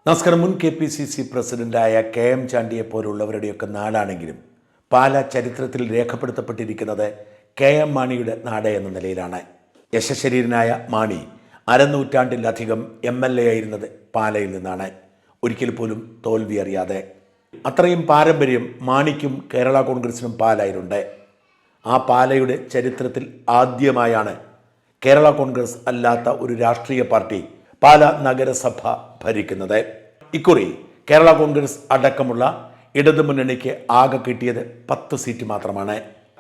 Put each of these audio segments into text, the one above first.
നമസ്കാരം. മുൻ KPCC പ്രസിഡന്റായ KM ചാണ്ടിയെ പോലുള്ളവരുടെയൊക്കെ നാടാണെങ്കിലും പാല ചരിത്രത്തിൽ രേഖപ്പെടുത്തപ്പെട്ടിരിക്കുന്നത് KM മാണിയുടെ നാട് എന്ന നിലയിലാണ്. യശശരീരനായ മാണി അരനൂറ്റാണ്ടിലധികം MLA ആയിരുന്നത് പാലയിൽ നിന്നാണ്, ഒരിക്കൽ പോലും തോൽവി അറിയാതെ. അത്രയും പാരമ്പര്യം മാണിക്കും കേരള കോൺഗ്രസിനും പാലായിലുണ്ട്. ആ പാലയുടെ ചരിത്രത്തിൽ ആദ്യമായാണ് കേരള കോൺഗ്രസ് അല്ലാത്ത ഒരു രാഷ്ട്രീയ പാർട്ടി പാല നഗരസഭ ഭരിക്കുന്നത്. ഇക്കുറി കേരള കോൺഗ്രസ് അടക്കമുള്ള ഇടതുമുന്നണിക്ക് ആകെ കിട്ടിയത് 10 സീറ്റ് മാത്രമാണ്.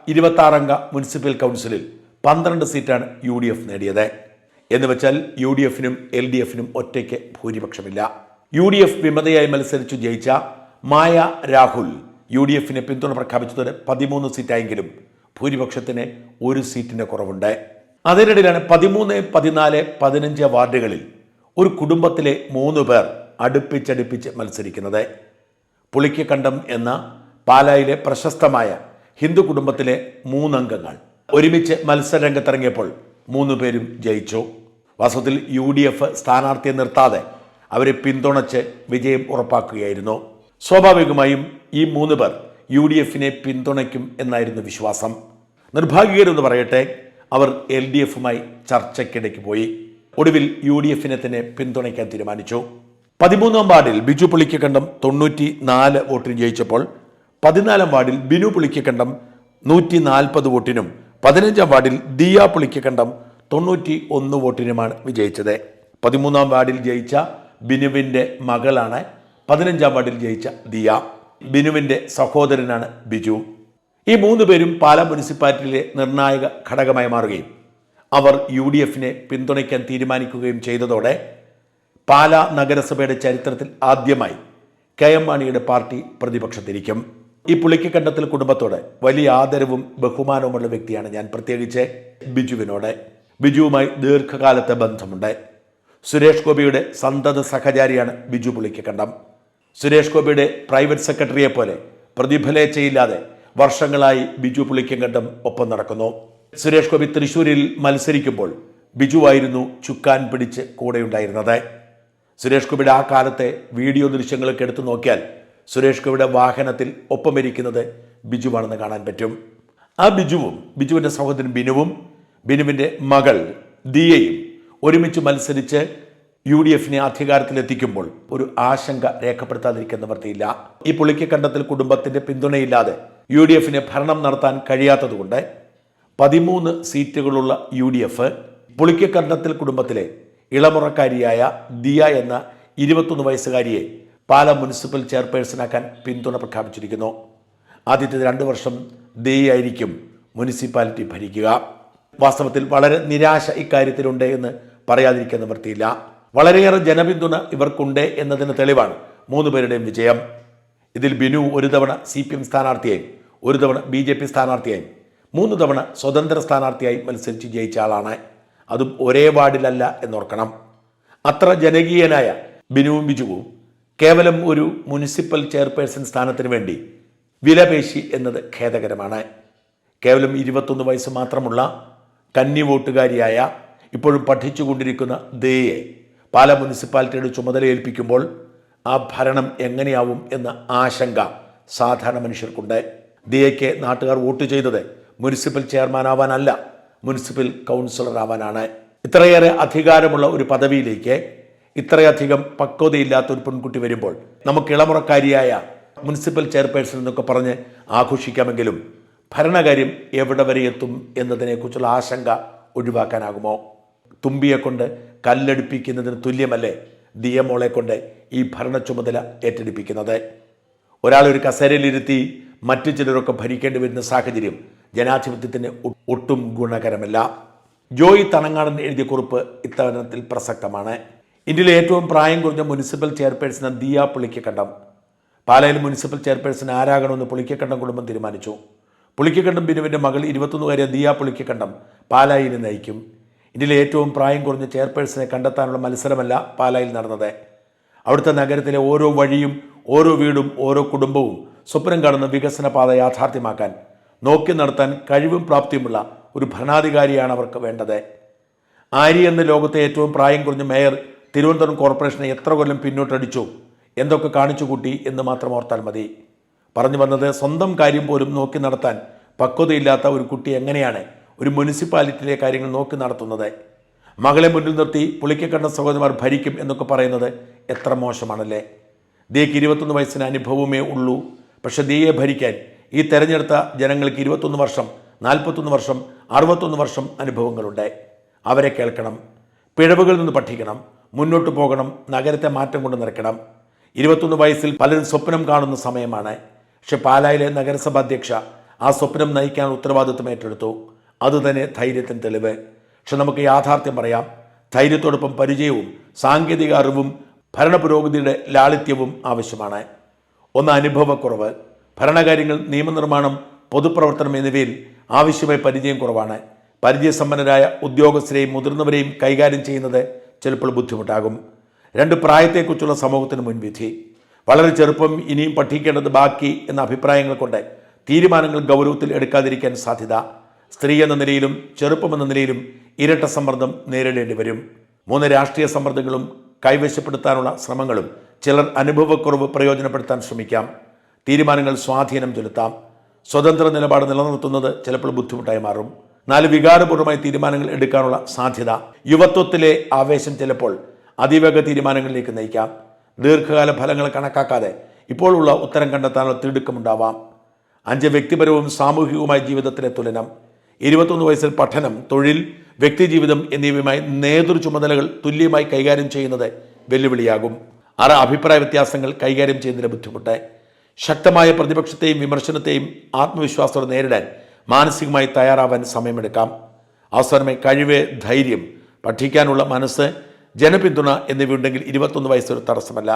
26 അംഗ മുനിസിപ്പൽ കൗൺസിലിൽ 12 സീറ്റാണ് UDF നേടിയത്. എന്ന് വെച്ചാൽ UDFനും LDFനും ഒറ്റയ്ക്ക് ഭൂരിപക്ഷമില്ല. UDF വിമതയായി മത്സരിച്ചു ജയിച്ച മായ രാഹുൽ UDFനെ പിന്തുണ പ്രഖ്യാപിച്ചതോടെ 13 സീറ്റായെങ്കിലും ഭൂരിപക്ഷത്തിന് 1 സീറ്റിൻ്റെ കുറവുണ്ട്. അതിനിടയിലാണ് 13, 14, 15 വാർഡുകളിൽ ഒരു കുടുംബത്തിലെ 3 പേർ അടുപ്പിച്ചടുപ്പിച്ച് മത്സരിക്കുന്നത്. പുളിക്കക്കണ്ടം എന്ന പാലായിലെ പ്രശസ്തമായ ഹിന്ദു കുടുംബത്തിലെ 3 അംഗങ്ങൾ ഒരുമിച്ച് മത്സരരംഗത്തിറങ്ങിയപ്പോൾ 3 പേരും ജയിച്ചു. വാസ്തവത്തിൽ UDF സ്ഥാനാർത്ഥിയെ നിർത്താതെ അവരെ പിന്തുണച്ച് വിജയം ഉറപ്പാക്കുകയായിരുന്നു. സ്വാഭാവികമായും ഈ 3 പേർ UDFനെ പിന്തുണയ്ക്കും എന്നായിരുന്നു വിശ്വാസം. നിർഭാഗ്യകരെന്ന് പറയട്ടെ, അവർ LDFുമായി ചർച്ചയ്ക്കിടയ്ക്ക് പോയി. ഒടുവിൽ UDFനെ തന്നെ പിന്തുണയ്ക്കാൻ തീരുമാനിച്ചു. 13-ാം വാർഡിൽ ബിജു പുളിക്കക്കണ്ടം 94 വോട്ടിന് ജയിച്ചപ്പോൾ 14-ാം വാർഡിൽ ബിനു പുളിക്കക്കണ്ടം 140 വോട്ടിനും 15-ാം വാർഡിൽ ദിയ പുളിക്കക്കണ്ടം 91 വോട്ടിനുമാണ് വിജയിച്ചത്. 13-ാം വാർഡിൽ ജയിച്ച ബിനുവിൻ്റെ മകളാണ് 15-ാം വാർഡിൽ ജയിച്ച ദിയ. ബിനുവിൻ്റെ സഹോദരനാണ് ബിജു. ഈ 3 പേരും പാല മുനിസിപ്പാലിറ്റിയിലെ നിർണായക ഘടകമായി മാറുകയും അവർ UDFനെ പിന്തുണയ്ക്കാൻ തീരുമാനിക്കുകയും ചെയ്തതോടെ പാല നഗരസഭയുടെ ചരിത്രത്തിൽ ആദ്യമായി KM മാണിയുടെ പാർട്ടി പ്രതിപക്ഷത്തിരിക്കും. ഈ പുളിക്കക്കണ്ടത്തിൽ കുടുംബത്തോട് വലിയ ആദരവും ബഹുമാനവുമുള്ള വ്യക്തിയാണ് ഞാൻ, പ്രത്യേകിച്ച് ബിജുവിനോട്. ബിജുവുമായി ദീർഘകാലത്തെ ബന്ധമുണ്ട്. സുരേഷ് ഗോപിയുടെ സന്തത സഹചാരിയാണ് ബിജു പുളിക്കക്കണ്ടം. സുരേഷ് ഗോപിയുടെ പ്രൈവറ്റ് സെക്രട്ടറിയെ പോലെ പ്രതിഫലേച്ഛയില്ലാതെ വർഷങ്ങളായി ബിജു പുളിക്കക്കണ്ടം ഒപ്പം നടക്കുന്നു. സുരേഷ് ഗോപി തൃശ്ശൂരിൽ മത്സരിക്കുമ്പോൾ ബിജുവായിരുന്നു ചുക്കാൻ പിടിച്ച് കൂടെയുണ്ടായിരുന്നത്. സുരേഷ് ഗോപിയുടെ ആ കാലത്തെ വീഡിയോ ദൃശ്യങ്ങളൊക്കെ എടുത്തു നോക്കിയാൽ സുരേഷ് ഗോപിയുടെ വാഹനത്തിൽ ഒപ്പമിരിക്കുന്നത് ബിജുവാണെന്ന് കാണാൻ പറ്റും. ആ ബിജുവും ബിജുവിൻ്റെ സഹോദരൻ ബിനുവും ബിനുവിൻ്റെ മകൾ ദിയയും ഒരുമിച്ച് മത്സരിച്ച് UDFനെ അധികാരത്തിലെത്തിക്കുമ്പോൾ ഒരു ആശങ്ക രേഖപ്പെടുത്താതിരിക്കാൻ നിവർത്തിയില്ല. ഈ പുളിക്കക്കണ്ടത്തിൽ കുടുംബത്തിൻ്റെ പിന്തുണയില്ലാതെ UDFനെ ഭരണം നടത്താൻ കഴിയാത്തതുകൊണ്ട് 13 സീറ്റുകളുള്ള UDF പുളിക്കക്കണ്ടത്തിൽ കുടുംബത്തിലെ ഇളമുറക്കാരിയായ ദിയ എന്ന 21 വയസ്സുകാരിയെ പാല മുനിസിപ്പൽ ചെയർപേഴ്സണാക്കാൻ പിന്തുണ പ്രഖ്യാപിച്ചിരിക്കുന്നു. ആദ്യത്തെ 2 വർഷം ദിയയായിരിക്കും മുനിസിപ്പാലിറ്റി ഭരിക്കുക. വാസ്തവത്തിൽ വളരെ നിരാശ ഇക്കാര്യത്തിലുണ്ട് എന്ന് പറയാതിരിക്കാൻ നിവൃത്തിയില്ല. വളരെയേറെ ജനപിന്തുണ ഇവർക്കുണ്ട് എന്നതിന് തെളിവാണ് 3 പേരുടെയും വിജയം. ഇതിൽ ബിനു ഒരു തവണ CPM സ്ഥാനാർത്ഥിയായും ഒരു തവണ BJP സ്ഥാനാർത്ഥിയായും 3 തവണ സ്വതന്ത്ര സ്ഥാനാർത്ഥിയായി മത്സരിച്ച് ജയിച്ച ആളാണ്. അതും ഒരേ വാർഡിലല്ല എന്നോർക്കണം. അത്ര ജനകീയനായ ബിനുവും ബിജുവും കേവലം ഒരു മുനിസിപ്പൽ ചെയർപേഴ്സൺ സ്ഥാനത്തിന് വേണ്ടി വിലപേശി എന്നത് ഖേദകരമാണ്. കേവലം 21 വയസ്സ് മാത്രമുള്ള കന്നി വോട്ടുകാരിയായ ഇപ്പോഴും പഠിച്ചുകൊണ്ടിരിക്കുന്ന ദയെ പാല മുനിസിപ്പാലിറ്റിയുടെ ചുമതല ഏൽപ്പിക്കുമ്പോൾ ആ ഭരണം എങ്ങനെയാവും എന്ന ആശങ്ക സാധാരണ മനുഷ്യർക്കുണ്ട്. ദിയയ്ക്ക് നാട്ടുകാർ വോട്ട് ചെയ്തത് മുനിസിപ്പൽ ചെയർമാൻ ആവാനല്ല, മുനിസിപ്പൽ കൗൺസിലർ ആവാനാണ്. ഇത്രയേറെ അധികാരമുള്ള ഒരു പദവിയിലേക്ക് ഇത്രയധികം പക്വതയില്ലാത്ത ഒരു പെൺകുട്ടി വരുമ്പോൾ നമുക്ക് ഇളമുറക്കാരിയായ മുനിസിപ്പൽ ചെയർപേഴ്സൺ എന്നൊക്കെ പറഞ്ഞ് ആഘോഷിക്കാമെങ്കിലും ഭരണകാര്യം എവിടെ വരെ എത്തും എന്നതിനെക്കുറിച്ചുള്ള ആശങ്ക ഒഴിവാക്കാനാകുമോ? തുമ്പിയെ കൊണ്ട് കല്ലെടുപ്പിക്കുന്നതിന് തുല്യമല്ലേ ദിയ മോളെ കൊണ്ട് ഈ ഭരണ ചുമതല ഏറ്റെടുപ്പിക്കുന്നത്? ഒരാളൊരു കസേരയിലിരുത്തി മറ്റു ചിലരൊക്കെ ഭരിക്കേണ്ടി വരുന്ന സാഹചര്യം ജനാധിപത്യത്തിന് ഒട്ടും ഗുണകരമല്ല. ജോയി തണങ്ങാടൻ എഴുതിയ കുറിപ്പ് ഇത്തരത്തിൽ പ്രസക്തമാണ്. ഇന്ത്യയിലെ ഏറ്റവും പ്രായം കുറഞ്ഞ മുനിസിപ്പൽ ചെയർപേഴ്സൺ ദിയ പുളിക്കക്കണ്ടം. പാലയിൽ മുനിസിപ്പൽ ചെയർപേഴ്സൺ ആരാകണമെന്ന് പുളിക്കക്കണ്ടം കുടുംബം തീരുമാനിച്ചു. പുളിക്കക്കണ്ടം ബിനുവിൻ്റെ മകൾ 21-കാരിയ ദിയ പുളിക്കക്കണ്ടം പാലായിനെ നയിക്കും. ഇന്ത്യയിലെ ഏറ്റവും പ്രായം കുറഞ്ഞ ചെയർപേഴ്സണെ കണ്ടെത്താനുള്ള മത്സരമല്ല പാലായിൽ നടന്നത്. അവിടുത്തെ നഗരത്തിലെ ഓരോ വഴിയും ഓരോ വീടും ഓരോ കുടുംബവും സ്വപ്നം കാണുന്ന വികസന പാത യാഥാർത്ഥ്യമാക്കാൻ നോക്കി നടത്താൻ കഴിവും പ്രാപ്തിയുമുള്ള ഒരു ഭരണാധികാരിയാണ് അവർക്ക് വേണ്ടത്. ആര്യ എന്ന ലോകത്തെ ഏറ്റവും പ്രായം കുറഞ്ഞ മേയർ തിരുവനന്തപുരം കോർപ്പറേഷനെ എത്ര കൊല്ലം പിന്നോട്ടടിച്ചു, എന്തൊക്കെ കാണിച്ചു കൂട്ടി എന്ന് മാത്രം ഓർത്താൽ മതി. പറഞ്ഞു വന്നത്, സ്വന്തം കാര്യം പോലും നോക്കി നടത്താൻ പക്വതയില്ലാത്ത ഒരു കുട്ടി എങ്ങനെയാണ് ഒരു മുനിസിപ്പാലിറ്റിയിലെ കാര്യങ്ങൾ നോക്കി നടത്തുന്നത്? മകളെ മുന്നിൽ നിർത്തി പുളിക്കക്കണ്ട സഹോദരന്മാർ ഭരിക്കും എന്നൊക്കെ പറയുന്നത് എത്ര മോശമാണല്ലേ. ദിയയ്ക്ക് 21 വയസ്സിന് അനുഭവമേ ഉള്ളൂ. പക്ഷെ ദിയയെ ഭരിക്കാൻ ഈ തെരഞ്ഞെടുത്ത ജനങ്ങൾക്ക് 21 വർഷം, 41 വർഷം, 61 വർഷം അനുഭവങ്ങളുണ്ട്. അവരെ കേൾക്കണം, പിഴവുകളിൽ നിന്ന് പഠിക്കണം, മുന്നോട്ട് പോകണം, നഗരത്തെ മാറ്റം കൊണ്ട് നിറയ്ക്കണം. 21 വയസ്സിൽ പലരും സ്വപ്നം കാണുന്ന സമയമാണ്. പക്ഷെ പാലായിലെ നഗരസഭാ അധ്യക്ഷ ആ സ്വപ്നം നയിക്കാൻ ഉത്തരവാദിത്വം ഏറ്റെടുത്തു. അതുതന്നെ ധൈര്യത്തിന് തെളിവ്. പക്ഷെ നമുക്ക് യാഥാർത്ഥ്യം പറയാം, ധൈര്യത്തോടൊപ്പം പരിചയവും സാങ്കേതിക അറിവും ഭരണപുരോഗതിയുടെ ലാളിത്യവും ആവശ്യമാണ്. ഒന്ന്, അനുഭവക്കുറവ്. ഭരണകാര്യങ്ങൾ, നിയമനിർമ്മാണം, പൊതുപ്രവർത്തനം എന്നിവയിൽ ആവശ്യമായ പരിചയം കുറവാണ്. പരിചയസമ്പന്നരായ ഉദ്യോഗസ്ഥരെയും മുതിർന്നവരെയും കൈകാര്യം ചെയ്യുന്നത് ചിലപ്പോൾ ബുദ്ധിമുട്ടാകും. 2, പ്രായത്തെക്കുറിച്ചുള്ള സമൂഹത്തിന് മുൻവിധി. വളരെ ചെറുപ്പം, ഇനിയും പഠിക്കേണ്ടത് ബാക്കി എന്ന അഭിപ്രായങ്ങൾ കൊണ്ട് തീരുമാനങ്ങൾ ഗൗരവത്തിൽ എടുക്കാതിരിക്കാൻ സാധ്യത. സ്ത്രീ എന്ന നിലയിലും ചെറുപ്പമെന്ന നിലയിലും ഇരട്ട സമ്മർദ്ദം നേരിടേണ്ടി വരും. 3, രാഷ്ട്രീയ സമ്മർദ്ദങ്ങളും കൈവശപ്പെടുത്താനുള്ള ശ്രമങ്ങളും. ചിലർ അനുഭവക്കുറവ് പ്രയോജനപ്പെടുത്താൻ ശ്രമിക്കാം. തീരുമാനങ്ങൾ സ്വാധീനം ചെലുത്താം. സ്വതന്ത്ര നിലപാട് നിലനിർത്തുന്നത് ചിലപ്പോൾ ബുദ്ധിമുട്ടായി മാറും. 4, വികാരപൂർവ്വമായ തീരുമാനങ്ങൾ എടുക്കാനുള്ള സാധ്യത. യുവത്വത്തിലെ ആവേശം ചിലപ്പോൾ അതിവേഗ തീരുമാനങ്ങളിലേക്ക് നയിക്കാം. ദീർഘകാല ഫലങ്ങൾ കണക്കാക്കാതെ ഇപ്പോഴുള്ള ഉത്തരം കണ്ടെത്താനുള്ള തിടുക്കമുണ്ടാവാം. 5, വ്യക്തിപരവും സാമൂഹികവുമായ ജീവിതത്തിലെ തുലനം. 21 വയസ്സിൽ പഠനം, തൊഴിൽ, വ്യക്തിജീവിതം എന്നിവയുമായി നേതൃ ചുമതലകൾ തുല്യമായി കൈകാര്യം ചെയ്യുന്നത് വെല്ലുവിളിയാകും. 6, അഭിപ്രായ വ്യത്യാസങ്ങൾ കൈകാര്യം ചെയ്യുന്നതിന് ബുദ്ധിമുട്ട്. ശക്തമായ പ്രതിപക്ഷത്തെയും വിമർശനത്തെയും ആത്മവിശ്വാസത്തോടെ നേരിടാൻ മാനസികമായി തയ്യാറാവാൻ സമയമെടുക്കാം. അവസാനമായി കഴിവ്, ധൈര്യം, പഠിക്കാനുള്ള മനസ്സ്, ജനപിന്തുണ എന്നിവയുണ്ടെങ്കിൽ 21 വയസ്സൊരു തടസ്സമല്ല.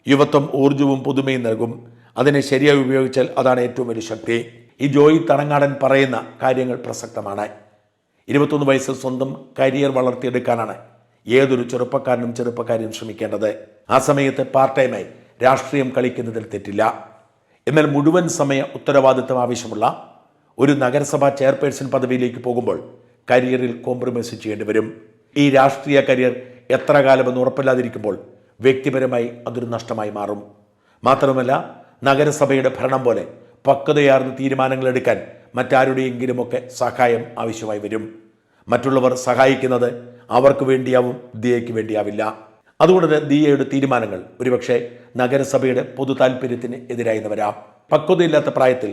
യുവത്വം ഊർജ്ജവും പുതുമയും നൽകും. അതിനെ ശരിയായി ഉപയോഗിച്ചാൽ അതാണ് ഏറ്റവും വലിയ ശക്തി. ഈ ജോയി തണങ്ങാടൻ പറയുന്ന കാര്യങ്ങൾ പ്രസക്തമാണ്. 21 വയസ്സിൽ സ്വന്തം കരിയർ വളർത്തിയെടുക്കാനാണ് ഏതൊരു ചെറുപ്പക്കാരനും ശ്രമിക്കേണ്ടത്. ആ സമയത്ത് പാർട്ട് ടൈമായി രാഷ്ട്രീയം കളിക്കുന്നതിൽ തെറ്റില്ല. എന്നാൽ മുഴുവൻ സമയ ഉത്തരവാദിത്തം ആവശ്യമുള്ള ഒരു നഗരസഭാ ചെയർപേഴ്സൺ പദവിയിലേക്ക് പോകുമ്പോൾ കരിയറിൽ കോംപ്രമൈസ് ചെയ്യേണ്ടി വരും. ഈ രാഷ്ട്രീയ കരിയർ എത്ര കാലമെന്ന് ഉറപ്പില്ലാതിരിക്കുമ്പോൾ വ്യക്തിപരമായി അതൊരു നഷ്ടമായി മാറും. മാത്രമല്ല, നഗരസഭയുടെ ഭരണം പോലെ പക്വതയാർന്ന തീരുമാനങ്ങൾ എടുക്കാൻ മറ്റാരുടെയെങ്കിലുമൊക്കെ സഹായം ആവശ്യമായി വരും. മറ്റുള്ളവർ സഹായിക്കുന്നത് അവർക്ക് വേണ്ടിയാവും, ദിയയ്ക്ക് വേണ്ടിയാവില്ല. അതുകൊണ്ട് തന്നെ ദിയയുടെ തീരുമാനങ്ങൾ ഒരുപക്ഷെ നഗരസഭയുടെ പൊതു താല്പര്യത്തിന് എതിരായി വരാം. പക്വതയില്ലാത്ത പ്രായത്തിൽ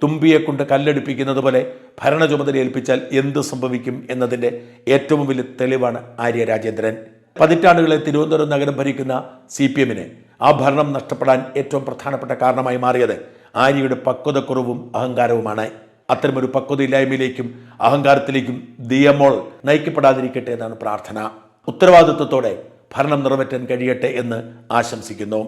തുമ്പിയെ കൊണ്ട് കല്ലെടുപ്പിക്കുന്നത് പോലെ ഭരണ ചുമതല ഏൽപ്പിച്ചാൽ എന്ത് സംഭവിക്കും എന്നതിൻ്റെ ഏറ്റവും വലിയ തെളിവാണ് ആര്യ രാജേന്ദ്രൻ. പതിറ്റാണ്ടുകളെ തിരുവനന്തപുരം നഗരം ഭരിക്കുന്ന CPM-ന് ആ ഭരണം നഷ്ടപ്പെടാൻ ഏറ്റവും പ്രധാനപ്പെട്ട കാരണമായി മാറിയത് ആര്യയുടെ പക്വതക്കുറവും അഹങ്കാരവുമാണ്. അത്തരമൊരു പക്വതയില്ലായ്മയിലേക്കും അഹങ്കാരത്തിലേക്കും ദിയമോൾ നയിക്കപ്പെടാതിരിക്കട്ടെ എന്നാണ് പ്രാർത്ഥന. ഉത്തരവാദിത്വത്തോടെ ഭരണം നിറവേറ്റാൻ കഴിയട്ടെ എന്ന് ആശംസിക്കുന്നു.